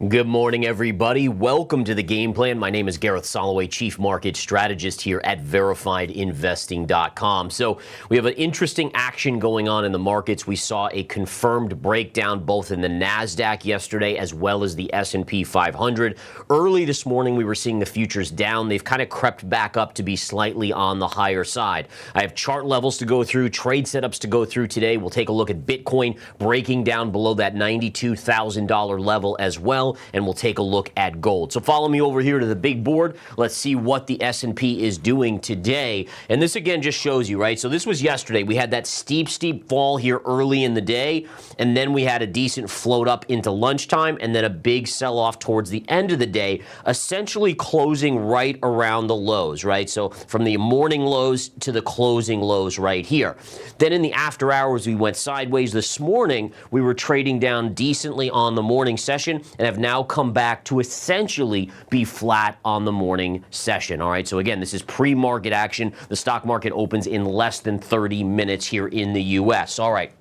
Good morning, everybody. Welcome to the Game Plan. My name is Gareth Soloway, Chief Market Strategist here at VerifiedInvesting.com. So we have an interesting action going on in the markets. We saw a confirmed breakdown both in the NASDAQ yesterday as well as the S&P 500. Early this morning, we were seeing the futures down. They've kind of crept back up to be slightly on the higher side. I have chart levels to go through, trade setups to go through today. We'll take a look at Bitcoin breaking down below that $92,000 level as well. And we'll take a look at gold. So follow me over here to the big board. Let's see what the S&P is doing today. And this again just shows you, right? So this was yesterday. We had that steep fall here early in the day, and then we had a decent float up into lunchtime, and then a big sell-off towards the end of the day, essentially closing right around the lows, right? So from the morning lows to the closing lows right here. Then in the after hours, we went sideways. This morning, we were trading down decently on the morning session and have now come back to essentially be flat on the morning session. All right, so again, this is pre-market action. The stock market opens in less than 30 minutes here in the US. All right,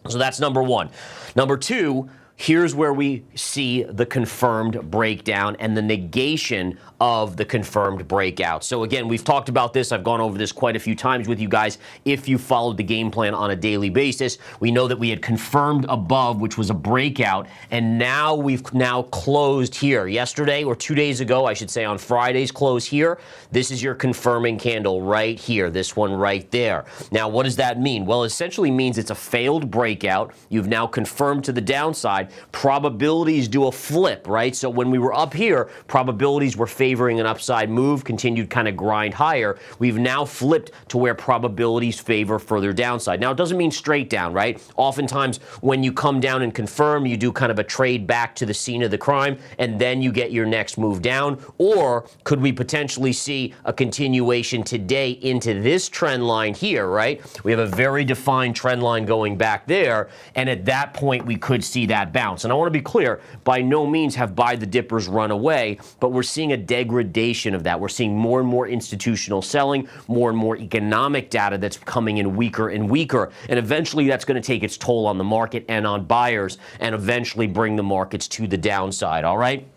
so that's number one. Number two, here's where we see the confirmed breakdown and the negation of the confirmed breakout. So again, we've talked about this. I've gone over this quite a few times with you guys. If you followed the game plan on a daily basis, we know that we had confirmed above, which was a breakout, and now we've closed here. Yesterday, or 2 days ago, I should say, on Friday's close here, this is your confirming candle right here, this one right there. Now, what does that mean? Well, it essentially means it's a failed breakout. You've now confirmed to the downside. Probabilities do a flip, right? So when we were up here, probabilities were favoring an upside move, continued kind of grind higher. We've now flipped to where probabilities favor further downside. Now, it doesn't mean straight down, right? Oftentimes, when you come down and confirm, you do kind of a trade back to the scene of the crime, and then you get your next move down. Or could we potentially see a continuation today into this trend line here, right? We have a very defined trend line going back there, and at that point, we could see that bounce. And I want to be clear, by no means have buy the dippers run away, but we're seeing a degradation of that. We're seeing more and more institutional selling, more and more economic data that's coming in weaker and weaker, and eventually that's going to take its toll on the market and on buyers and eventually bring the markets to the downside, all right?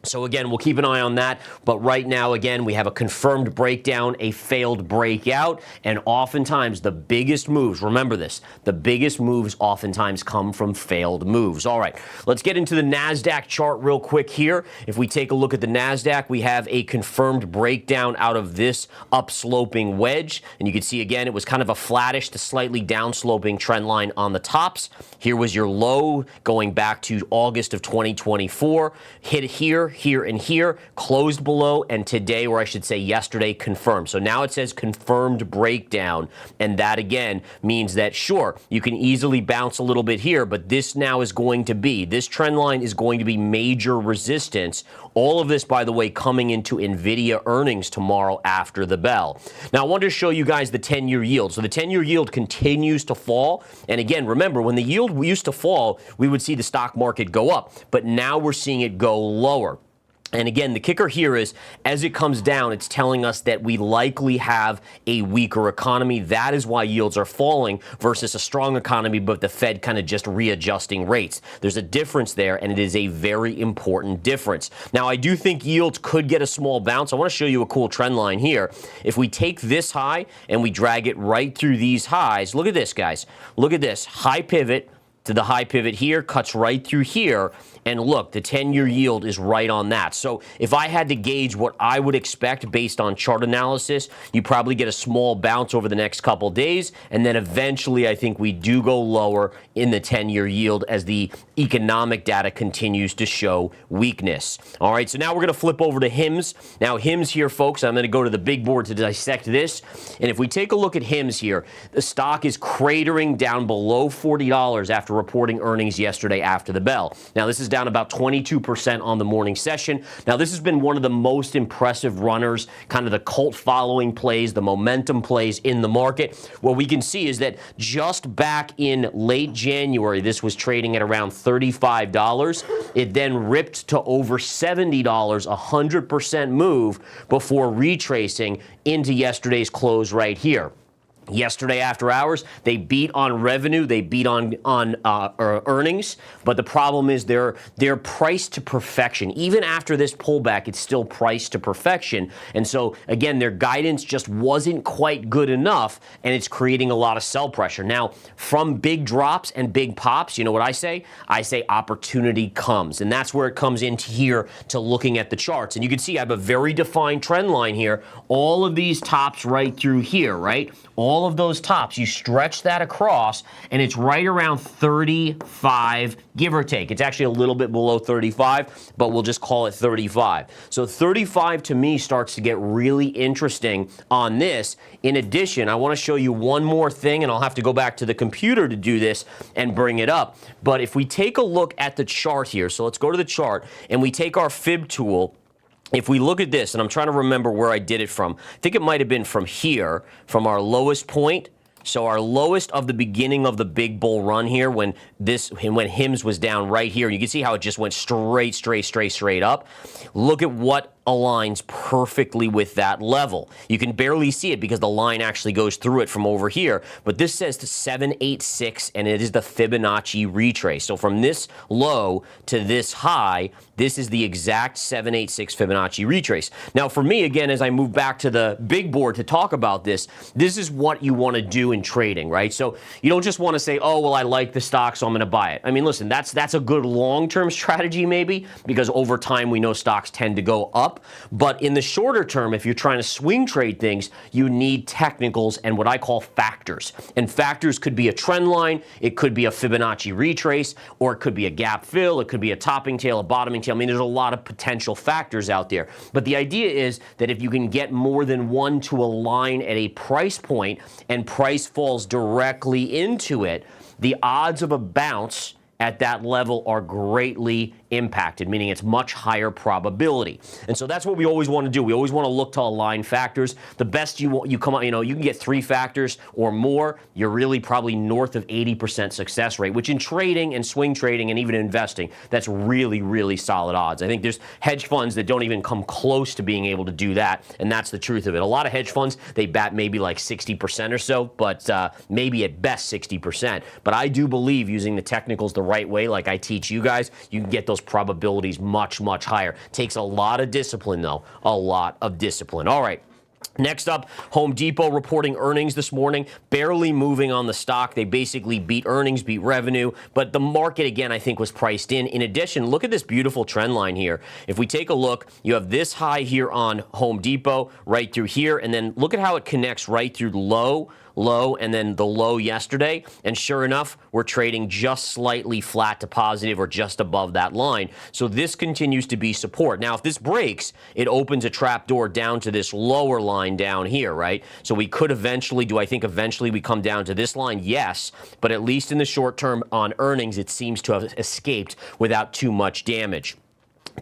So again, we'll keep an eye on that, but right now, again, we have a confirmed breakdown, a failed breakout, and oftentimes the biggest moves, remember this, the biggest moves oftentimes come from failed moves. All right, let's get into the NASDAQ chart real quick here. If we take a look at the NASDAQ, we have a confirmed breakdown out of this upsloping wedge, and you can see again, it was kind of a flattish to slightly downsloping trend line on the tops. Here was your low going back to August of 2024, hit here, and here, closed below, and today, or I should say yesterday, confirmed. So now it says confirmed breakdown, and that again means that sure, you can easily bounce a little bit here, but this now is going to be, this trend line is going to be major resistance. All of this, by the way, coming into NVIDIA earnings tomorrow after the bell. Now, I wanted to show you guys the 10-year yield. So the 10-year yield continues to fall, and again, remember, when the yield used to fall, we would see the stock market go up, but now we're seeing it go lower. And again, the kicker here is, as it comes down, it's telling us that we likely have a weaker economy. That is why yields are falling versus a strong economy, but the Fed kind of just readjusting rates. There's a difference there, and it is a very important difference. Now, I do think yields could get a small bounce. I want to show you a cool trend line here. If we take this high and we drag it right through these highs, look at this, guys. Look at this. High pivot to the high pivot here, cuts right through here, and look, the 10-year yield is right on that. So if I had to gauge what I would expect based on chart analysis, you probably get a small bounce over the next couple days, and then eventually I think we do go lower in the 10-year yield as the economic data continues to show weakness. All right, so now we're going to flip over to HIMS. Now, HIMS here, folks, I'm going to go to the big board to dissect this, and if we take a look at HIMS here, the stock is cratering down below $40 after reporting earnings yesterday after the bell. Now, this is down about 22% on the morning session. Now, this has been one of the most impressive runners, kind of the cult following plays, the momentum plays in the market. What we can see is that just back in late January, this was trading at around $35. It then ripped to over $70, 100% move before retracing into yesterday's close right here. Yesterday after hours, they beat on revenue, they beat on earnings, but the problem is they're priced to perfection. Even after this pullback, it's still priced to perfection. And so again, their guidance just wasn't quite good enough, and it's creating a lot of sell pressure. Now, from big drops and big pops, you know what I say? I say opportunity comes, and that's where it comes into here to looking at the charts. And you can see I have a very defined trend line here. All of these tops right through here, right? All of those tops, you stretch that across, and it's right around 35, give or take. It's actually a little bit below 35, but we'll just call it 35. So 35 to me starts to get really interesting on this. In addition, I want to show you one more thing, and I'll have to go back to the computer to do this and bring it up. But if we take a look at the chart here, so let's go to the chart, and we take our fib tool. If we look at this, and I'm trying to remember where I did it from, I think it might have been from here, from our lowest point. So our lowest of the beginning of the big bull run here, when HIMS was down right here, you can see how it just went straight up. Look at what aligns perfectly with that level. You can barely see it because the line actually goes through it from over here, but this says to 786, and it is the Fibonacci retrace. So from this low to this high, this is the exact 786 Fibonacci retrace. Now for me, again, as I move back to the big board to talk about this is what you want to do in trading, right? So you don't just want to say, oh, well, I like the stock, so I'm going to buy it. I mean, listen, that's a good long-term strategy maybe, because over time we know stocks tend to go up. But in the shorter term, if you're trying to swing trade things, you need technicals and what I call factors. And factors could be a trend line, it could be a Fibonacci retrace, or it could be a gap fill, it could be a topping tail, a bottoming tail. I mean, there's a lot of potential factors out there. But the idea is that if you can get more than one to align at a price point and price falls directly into it, the odds of a bounce at that level are greatly impacted, meaning it's much higher probability. And so that's what we always want to do. We always want to look to align factors. The best you come up, you can get 3 factors or more, you're really probably north of 80% success rate, which in trading and swing trading and even investing, that's really, really solid odds. I think there's hedge funds that don't even come close to being able to do that, and that's the truth of it. A lot of hedge funds, they bat maybe like 60% or so, but maybe at best 60%. But I do believe using the technicals the right way, like I teach you guys, you can get those probabilities much, much higher. Takes a lot of discipline, though. A lot of discipline. All right. Next up, Home Depot reporting earnings this morning, barely moving on the stock. They basically beat earnings, beat revenue, but the market, again, I think was priced in. In addition, look at this beautiful trend line here. If we take a look, you have this high here on Home Depot right through here, and then look at how it connects right through low, and then the low yesterday, and sure enough, we're trading just slightly flat to positive or just above that line. So this continues to be support. Now, if this breaks, it opens a trap door down to this lower line down here, right? So we could eventually, do I think eventually we come down to this line? Yes, but at least in the short term on earnings, it seems to have escaped without too much damage.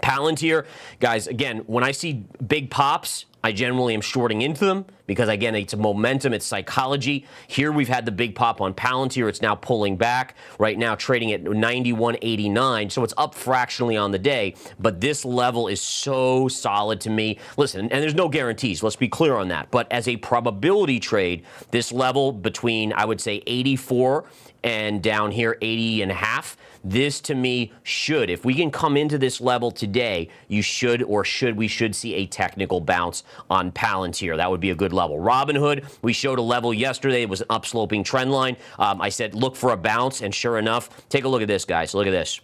Palantir, guys, again, when I see big pops, I generally am shorting into them because, again, it's momentum, it's psychology. Here we've had the big pop on Palantir. It's now pulling back. Right now trading at 91.89, so it's up fractionally on the day. But this level is so solid to me. Listen, and there's no guarantees. Let's be clear on that. But as a probability trade, this level between, I would say, 84 and down here 80.5, this to me should, if we can come into this level today, we should see a technical bounce on Palantir. That would be a good level. Robinhood, we showed a level yesterday. It was an upsloping trend line. I said look for a bounce, and sure enough, take a look at this, guys. Look at this.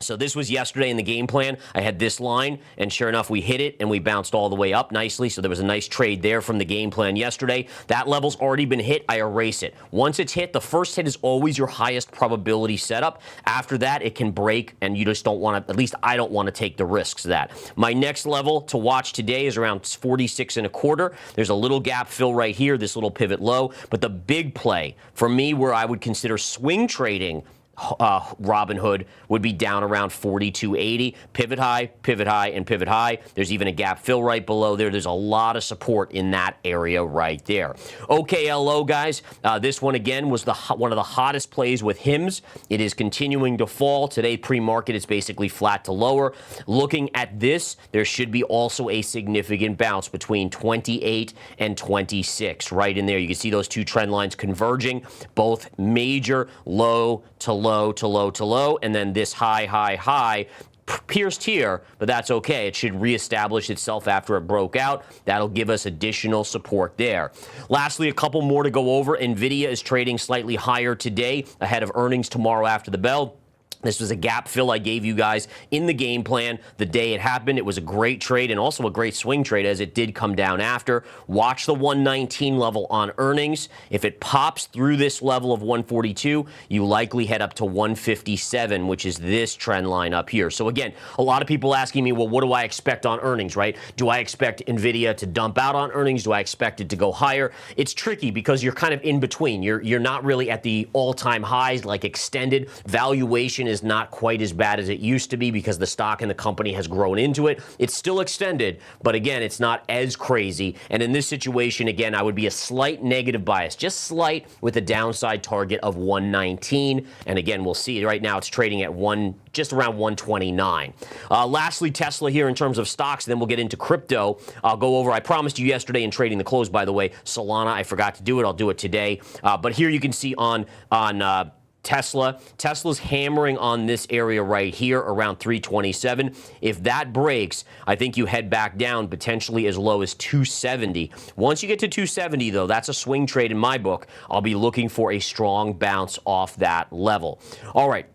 So this was yesterday in the game plan. I had this line, and sure enough, we hit it, and we bounced all the way up nicely. So there was a nice trade there from the game plan yesterday. That level's already been hit. I erase it. Once it's hit, the first hit is always your highest probability setup. After that, it can break, and you just don't want to, at least I don't want to take the risks of that. My next level to watch today is around 46.25. There's a little gap fill right here, this little pivot low. But the big play for me where I would consider swing trading Robinhood would be down around 42.80. Pivot high, pivot high, and pivot high. There's even a gap fill right below there. There's a lot of support in that area right there. OKLO, guys, this one again was one of the hottest plays with HIMS. It is continuing to fall. Today, pre-market, it's basically flat to lower. Looking at this, there should be also a significant bounce between 28 and 26. Right in there, you can see those two trend lines converging, both major low to low to low to low, and then this high, high, high pierced here, but that's okay. It should reestablish itself after it broke out. That'll give us additional support there. Lastly, a couple more to go over. NVIDIA is trading slightly higher today ahead of earnings tomorrow after the bell. This was a gap fill I gave you guys in the game plan the day it happened. It was a great trade and also a great swing trade as it did come down after. Watch the 119 level on earnings. If it pops through this level of 142, you likely head up to 157, which is this trend line up here. So again, a lot of people asking me, well, what do I expect on earnings, right? Do I expect NVIDIA to dump out on earnings? Do I expect it to go higher? It's tricky because you're kind of in between. You're not really at the all-time highs like extended. Valuation is not quite as bad as it used to be because the stock and the company has grown into it. It's still extended, but again, it's not as crazy. And in this situation, again, I would be a slight negative bias, just slight, with a downside target of 119. And again, we'll see right now it's trading at just around 129. Lastly, Tesla here in terms of stocks, then we'll get into crypto. I'll go over, I promised you yesterday in trading the close, by the way, Solana, I forgot to do it. I'll do it today. But here you can see on Tesla's hammering on this area right here around 327. If that breaks, I think you head back down potentially as low as 270. Once you get to 270, though, that's a swing trade in my book. I'll be looking for a strong bounce off that level. All right.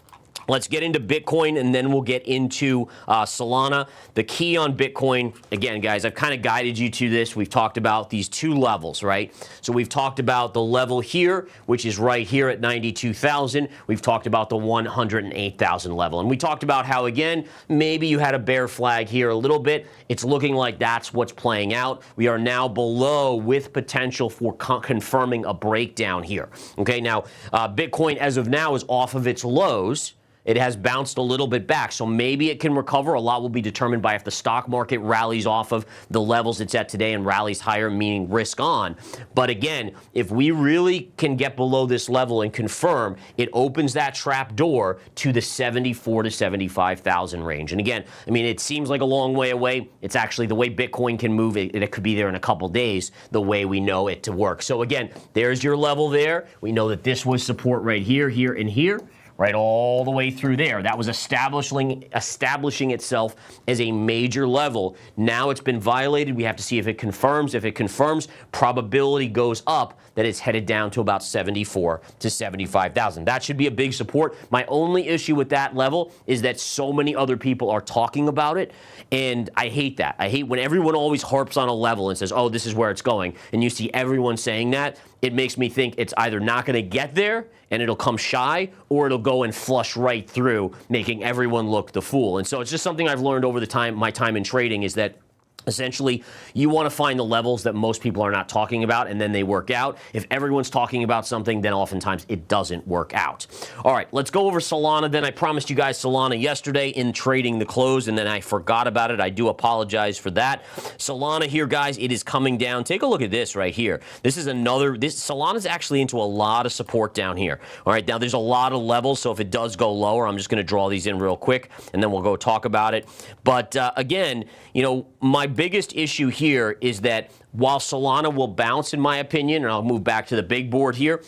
Let's get into Bitcoin, and then we'll get into Solana. The key on Bitcoin, again, guys, I've kind of guided you to this. We've talked about these two levels, right? So we've talked about the level here, which is right here at 92,000. We've talked about the 108,000 level. And we talked about how, again, maybe you had a bear flag here a little bit. It's looking like that's what's playing out. We are now below with potential for confirming a breakdown here. Okay, now, Bitcoin as of now is off of its lows. It has bounced a little bit back, so maybe it can recover. A lot will be determined by if the stock market rallies off of the levels it's at today and rallies higher, meaning risk on. But again, if we really can get below this level and confirm, it opens that trap door to the 74 to 75,000 range. And again, I mean, it seems like a long way away. It's actually the way Bitcoin can move. It could be there in a couple days, the way we know it to work. So again, there's your level there. We know that this was support right here, here, and here. Right all the way through there. That was establishing itself as a major level. Now it's been violated. We have to see if it confirms. If it confirms, probability goes up that it's headed down to about 74 to 75,000. That should be a big support. My only issue with that level is that so many other people are talking about it, and I hate that. I hate when everyone always harps on a level and says, oh, this is where it's going, and you see everyone saying that. It makes me think it's either not going to get there and it'll come shy, or it'll go and flush right through, making everyone look the fool. And so it's just something I've learned over my time in trading is that essentially, you want to find the levels that most people are not talking about, and then they work out. If everyone's talking about something, then oftentimes it doesn't work out. All right, let's go over Solana then. I promised you guys Solana yesterday in trading the close, and then I forgot about it. I do apologize for that. Solana here, guys, it is coming down. Take a look at this right here. This is Solana's actually into a lot of support down here. All right, now there's a lot of levels, so if it does go lower, I'm just going to draw these in real quick, and then we'll go talk about it. But again, you know, my biggest issue here is that while Solana will bounce, in my opinion, and I'll move back to the big board here,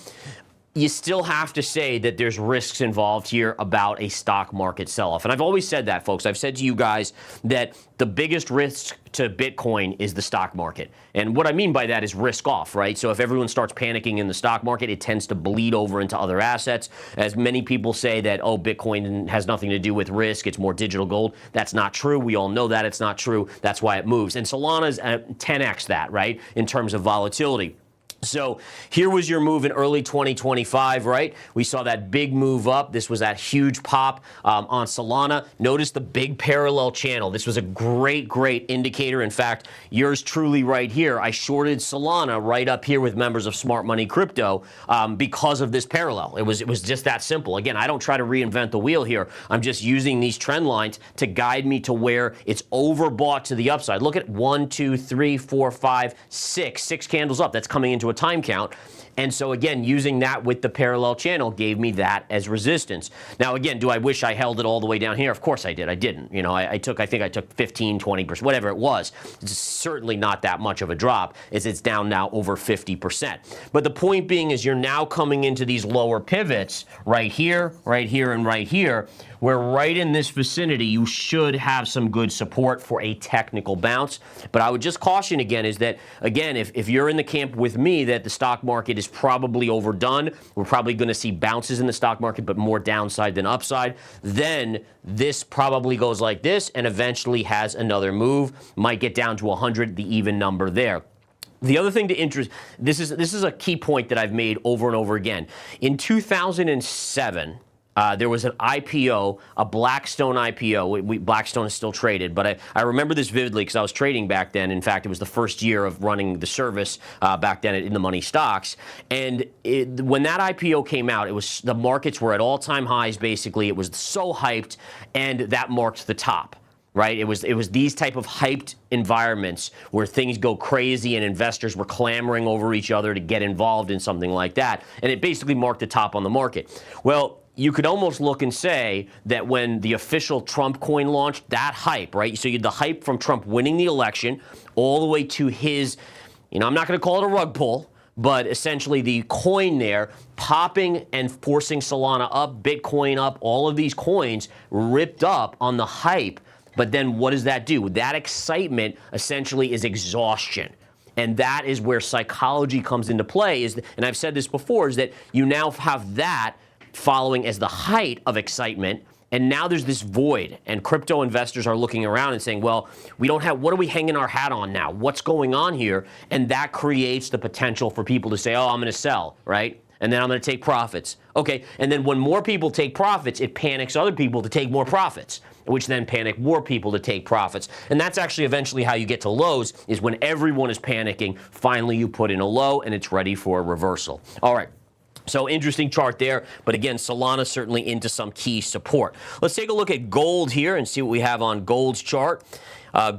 you still have to say that there's risks involved here about a stock market sell-off. And I've always said that, folks. I've said to you guys that the biggest risk to Bitcoin is the stock market. And what I mean by that is risk off, right? So if everyone starts panicking in the stock market, it tends to bleed over into other assets. As many people say that, oh, Bitcoin has nothing to do with risk, it's more digital gold. That's not true. We all know that it's not true. That's why it moves. And Solana's 10x that, right, in terms of volatility. So here was your move in early 2025, right? We saw that big move up. This was that huge pop on Solana. Notice the big parallel channel. This was a great, great indicator. In fact, yours truly right here, I shorted Solana right up here with members of Smart Money Crypto because of this parallel. It was just that simple. Again, I don't try to reinvent the wheel here. I'm just using these trend lines to guide me to where it's overbought to the upside. Look at 1, 2, 3, 4, 5, 6 candles up. That's coming into a time count. And so again, using that with the parallel channel gave me that as resistance. Now again, do I wish I held it all the way down here? Of course I did. I didn't. You know, I think I took 15, 20%, whatever it was. It's certainly not that much of a drop. It's down now over 50%. But the point being is you're now coming into these lower pivots right here, and right here, where right in this vicinity, you should have some good support for a technical bounce. But I would just caution again is that, again, if you're in the camp with me that the stock market is probably overdone, we're probably going to see bounces in the stock market, but more downside than upside, then this probably goes like this and eventually has another move, might get down to 100, the even number there. The other thing to this is a key point that I've made over and over again. In 2007, there was an IPO, a Blackstone IPO. Blackstone is still traded, but I remember this vividly because I was trading back then. In fact, it was the first year of running the service back then in the money stocks. And when that IPO came out, the markets were at all-time highs, basically. It was so hyped, and that marked the top. Right? It was these type of hyped environments where things go crazy and investors were clamoring over each other to get involved in something like that. And it basically marked the top on the market. Well, you could almost look and say that when the official Trump coin launched, that hype, right? So you had the hype from Trump winning the election all the way to his, I'm not going to call it a rug pull, but essentially the coin there popping and forcing Solana up, Bitcoin up, all of these coins ripped up on the hype. But then what does that do? That excitement essentially is exhaustion. And that is where psychology comes into play. And I've said this before, is that you now have that following as the height of excitement. And now there's this void. And crypto investors are looking around and saying, well, we don't have, what are we hanging our hat on now? What's going on here? And that creates the potential for people to say, oh, I'm going to sell, right? And then I'm going to take profits. Okay, and then when more people take profits, it panics other people to take more profits, which then panic more people to take profits. And that's actually eventually how you get to lows, is when everyone is panicking, finally you put in a low and it's ready for a reversal. All right. So interesting chart there, but again, Solana certainly into some key support. Let's take a look at gold here and see what we have on gold's chart.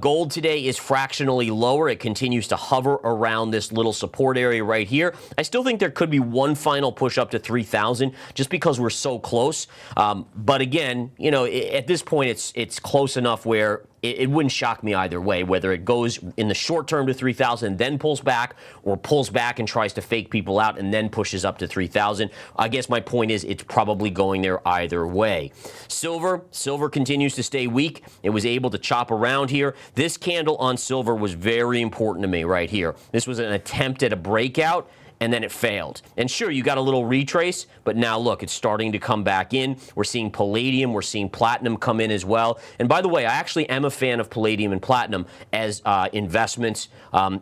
Gold today is fractionally lower. It continues to hover around this little support area right here. I still think there could be one final push up to 3,000 just because we're so close. But again, at this point, it's close enough where it wouldn't shock me either way, whether it goes in the short term to 3,000, then pulls back, or pulls back and tries to fake people out and then pushes up to 3,000. I guess my point is it's probably going there either way. Silver continues to stay weak. It was able to chop around here. This candle on silver was very important to me right here. This was an attempt at a breakout, and then it failed. And sure, you got a little retrace, but now look, it's starting to come back in. We're seeing palladium, we're seeing platinum come in as well. And by the way, I actually am a fan of palladium and platinum as investments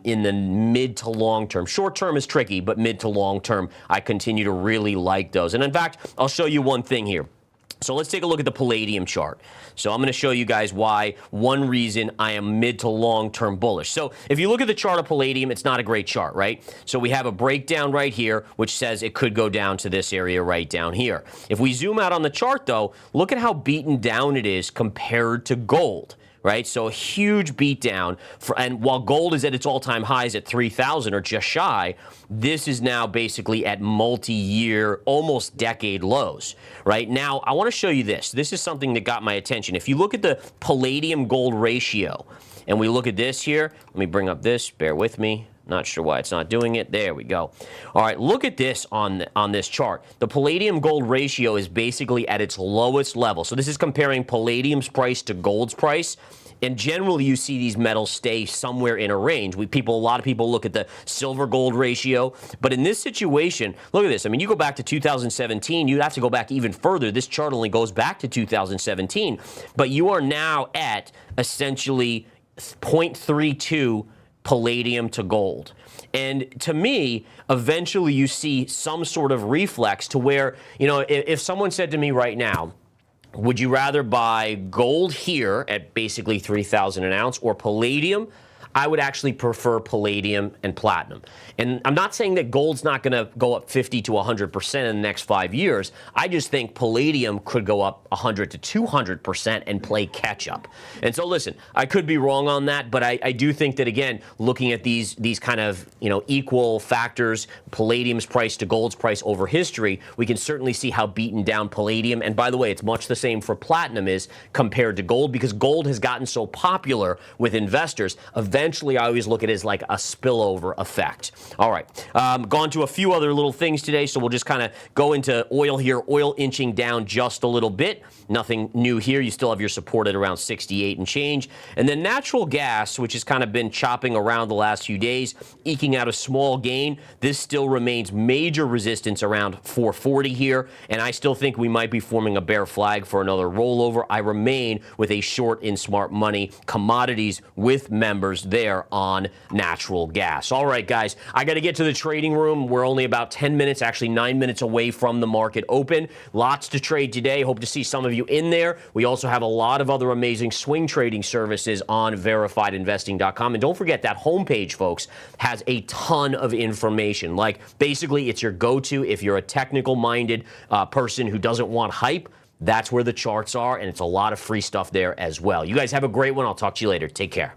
in the mid to long term. Short term is tricky, but mid to long term, I continue to really like those. And in fact, I'll show you one thing here. So let's take a look at the palladium chart. So I'm going to show you guys why, one reason I am mid to long-term bullish. So if you look at the chart of palladium, it's not a great chart, right? So we have a breakdown right here, which says it could go down to this area right down here. If we zoom out on the chart, though, look at how beaten down it is compared to gold. Right, so a huge beatdown, and while gold is at its all-time highs at 3,000 or just shy, this is now basically at multi-year, almost decade lows. Right now, I want to show you this. This is something that got my attention. If you look at the palladium-gold ratio, and we look at this here, let me bring up this. Bear with me. Not sure why it's not doing it. There we go. All right, look at this on this chart. The palladium-gold ratio is basically at its lowest level. So this is comparing palladium's price to gold's price. And generally, you see these metals stay somewhere in a range. A lot of people look at the silver-gold ratio. But in this situation, look at this. I mean, you go back to 2017, you'd have to go back even further. This chart only goes back to 2017. But you are now at essentially 0.32 palladium to gold. And to me, eventually you see some sort of reflex to where, if someone said to me right now, would you rather buy gold here at basically 3,000 an ounce or palladium? I would actually prefer palladium and platinum. And I'm not saying that gold's not going to go up 50 to 100% in the next 5 years. I just think palladium could go up 100 to 200% and play catch up. And so listen, I could be wrong on that, but I do think that, again, looking at these kind of equal factors, palladium's price to gold's price over history, we can certainly see how beaten down palladium, and by the way, it's much the same for platinum is compared to gold, because gold has gotten so popular with investors. Eventually, I always look at it as like a spillover effect. All right, gone to a few other little things today, so we'll just kind of go into oil here. Oil inching down just a little bit. Nothing new here. You still have your support at around 68 and change. And then natural gas, which has kind of been chopping around the last few days, eking out a small gain. This still remains major resistance around 440 here, and I still think we might be forming a bear flag for another rollover. I remain with a short in smart money commodities with members there on natural gas. All right, guys, I got to get to the trading room. We're only about 10 minutes, actually 9 minutes away from the market open. Lots to trade today. Hope to see some of you in there. We also have a lot of other amazing swing trading services on verifiedinvesting.com. And don't forget that homepage, folks, has a ton of information. Like, basically, it's your go-to if you're a technical-minded person who doesn't want hype. That's where the charts are, and it's a lot of free stuff there as well. You guys have a great one. I'll talk to you later. Take care.